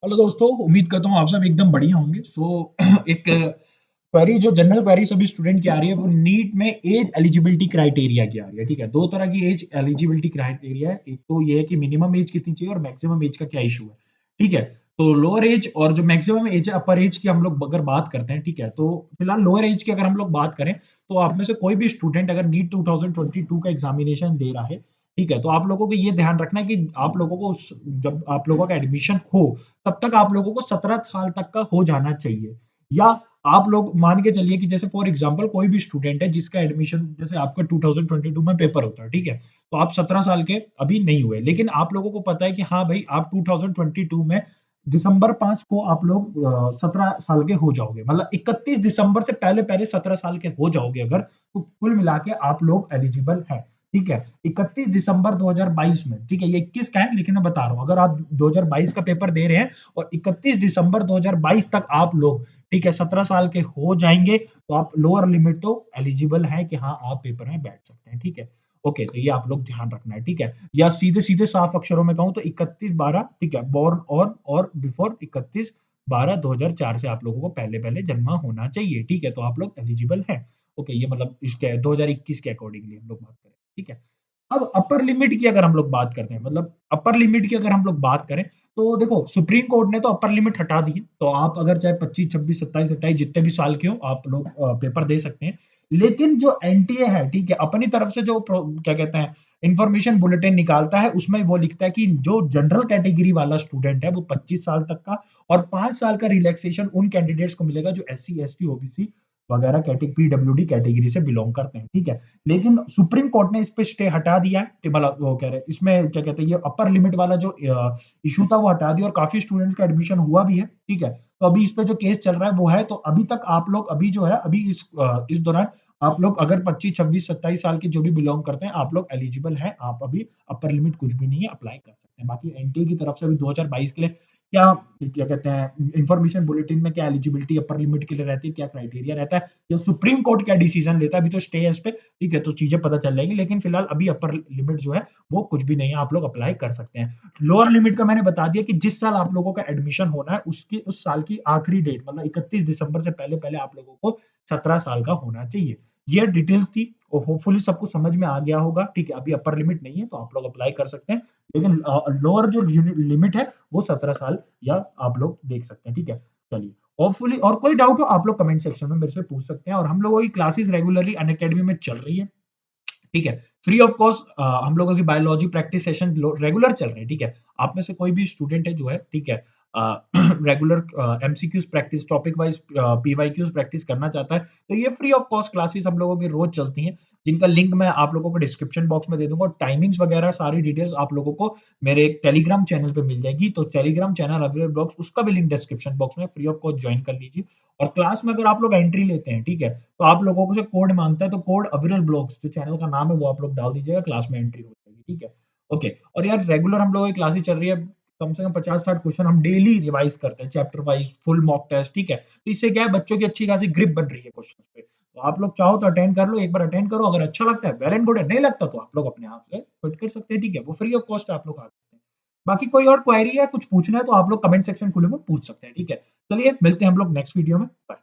Hello दोस्तों, उम्मीद करता हूँ आप सब एकदम बढ़िया होंगे। एक क्वेरी जो जनरल क्वेरी सभी स्टूडेंट की आ रही है वो नीट में एज एलिजिबिलिटी क्राइटेरिया की आ रही है। ठीक है, दो तरह की एज एलिजिबिलिटी क्राइटेरिया है। एक तो ये है कि मिनिमम एज कितनी चाहिए और मैक्सिमम एज का क्या इशू है। ठीक है, तो लोअर एज और जो मैक्सिमम एज है अपर एज की हम लोग अगर बात करते हैं, ठीक है, तो फिलहाल लोअर एज की अगर हम लोग बात करें तो आप में से कोई भी स्टूडेंट अगर नीट 2022 का एग्जामिनेशन दे रहा है, ठीक है, तो आप लोगों को ये ध्यान रखना है कि आप लोगों को जब आप लोगों का एडमिशन हो तब तक आप लोगों को 17 साल तक का हो जाना चाहिए। या आप लोग मान के चलिए कि जैसे फॉर एग्जांपल कोई भी स्टूडेंट है जिसका एडमिशन जैसे आपका 2022 में पेपर होता है, ठीक है, तो आप 17 साल के अभी नहीं हुए, लेकिन आप लोगों को पता है कि हाँ भाई आप 2022 में दिसंबर 5 को आप लोग 17 साल के हो जाओगे, मतलब 31 दिसंबर से पहले पहले 17 साल के हो जाओगे अगर, तो कुल मिला के आप लोग एलिजिबल हैं। ठीक है, 31 दिसंबर 2022 में, ठीक है, ये 21 का है लेकिन मैं बता रहा हूँ, अगर आप 2022 का पेपर दे रहे हैं और 31 दिसंबर 2022 तक आप लोग, ठीक है, 17 साल के हो जाएंगे तो आप लोअर लिमिट तो एलिजिबल है कि हाँ आप पेपर में बैठ सकते हैं। ठीक है, ओके, तो ये आप लोग ध्यान रखना है। ठीक है, या सीधे सीधे साफ अक्षरों में कहूं तो 31/12, ठीक है, बॉर्न ऑन और बिफोर 31/12/2004 से आप लोगों को पहले पहले जन्मा होना चाहिए। ठीक है, तो आप लोग एलिजिबल हैं। ओके, ये मतलब इसके 2021 के अकॉर्डिंगली हम लोग बात करें। ठीक है, अब अपर लिमिट की अगर हम लोग बात करते हैं, मतलब अपर लिमिट की अगर हम लोग बात करें, तो देखो सुप्रीम कोर्ट ने तो अपर लिमिट हटा दी है, तो आप अगर चाहे 25, 26, 27, 28 जितने भी साल के हो आप लोग पेपर दे सकते हैं। लेकिन जो एनटीए है, ठीक है, अपनी तरफ से जो क्या कहते हैं इंफॉर्मेशन बुलेटिन निकालता है उसमें वो लिखता है कि जो जनरल कैटेगरी वाला स्टूडेंट है वो 25 साल तक का और 5 साल का रिलैक्सेशन उन कैंडिडेट्स को मिलेगा जो एससी, एसटी, ओबीसी वगैरह पीडब्ल्यूडी कैटेगरी से बिलोंग करते हैं। ठीक है, लेकिन सुप्रीम कोर्ट ने इस पे स्टे हटा दिया है, कि मतलब वो कह रहे हैं इसमें क्या कहते हैं ये अपर लिमिट वाला जो इशू था वो हटा दिया और काफी स्टूडेंट्स का एडमिशन हुआ भी है। ठीक है, तो अभी इस पे जो केस चल रहा है वो है, तो अभी तक आप लोग अभी जो है अभी इस दौरान आप लोग अगर 25, 26, 27 साल के जो भी बिलोंग करते हैं आप लोग एलिजिबल हैं, आप अभी अपर लिमिट कुछ भी नहीं है, अप्लाई कर सकते हैं। बाकी एनटीए की तरफ से अभी 2022 के लिए क्या क्या कहते हैं इंफॉर्मेशन बुलेटिन में क्या एलिजिबिलिटी अपर लिमिट के लिए रहती है, क्या क्राइटेरिया रहता है, या सुप्रीम कोर्ट क्या डिसीजन लेता है, अभी तो स्टे है इस पे। ठीक है, तो चीजें पता चल जाएंगी, लेकिन फिलहाल अभी अपर लिमिट जो है वो कुछ भी नहीं है, आप लोग अप्लाई कर सकते हैं। लोअर लिमिट का मैंने बता दिया कि जिस साल आप लोगों का एडमिशन होना है उसकी उस साल की आखिरी डेट, मतलब 31 दिसंबर से पहले पहले आप लोगों को 17 साल का होना चाहिए। ये डिटेल्स थी और होपफुली सबको समझ में आ गया होगा। ठीक है, अभी अपर लिमिट नहीं है तो आप लोग अप्लाई कर सकते हैं, लेकिन लोअर जो लिमिट है वो 17 साल या आप लोग देख सकते हैं। ठीक है, चलिए, होपफुली और कोई डाउट हो आप लोग कमेंट सेक्शन में मेरे से पूछ सकते हैं, और हम लोगों की क्लासेस रेगुलरली अनअकैडमी में चल रही है। ठीक है, फ्री ऑफ कॉस्ट हम लोगों की बायोलॉजी प्रैक्टिस सेशन रेगुलर चल रहे हैं। ठीक है, आप में से कोई भी स्टूडेंट है जो है, ठीक है, regular MCQs practice, topic wise PYQs practice करना चाहता है, तो ये फ्री ऑफ कॉस्ट क्लासेस हम लोगों की रोज चलती हैं, जिनका लिंक मैं आप लोगों को डिस्क्रिप्शन बॉक्स में दे दूंगा, और टाइमिंग्स वगैरह सारी डिटेल्स आप लोगों को मेरे टेलीग्राम चैनल पे मिल जाएगी। तो टेलीग्राम चैनल अवेलेबल बॉक्स उसका भी लिंक डिस्क्रिप्शन बॉक्स में, फ्री ऑफ कॉस्ट ज्वाइन कर लीजिए। और क्लास में अगर आप लोग एंट्री लेते हैं, ठीक है, तो आप लोगों को से कोड मांगता है, तो कोड अविरल ब्लॉग्स जो चैनल का नाम है वो आप लोग डाल दीजिएगा, क्लास में एंट्री हो जाएगी। ठीक है, ओके, और यार रेगुलर हम लोगों की क्लासेस चल रही है, कम से कम 50-60 क्वेश्चन हम डेली रिवाइज करते हैं, chapter wise full mock test. ठीक है, तो इससे क्या है बच्चों की अच्छी खासी ग्रिप बन रही है क्वेश्चन पे। तो आप लोग चाहो तो अटेंड कर लो, एक बार अटेंड करो, अगर अच्छा लगता है वेल एंड गुड है, नहीं लगता तो आप लोग अपने आप से क्विट कर सकते हैं। ठीक है, वो फ्री ऑफ कॉस्ट आप लोग आ सकते हैं। बाकी कोई और क्वेरी है, कुछ पूछना है तो आप लोग कमेंट सेक्शन खुले में पूछ सकते हैं। ठीक है, चलिए मिलते हैं हम लोग नेक्स्ट वीडियो में। बाय।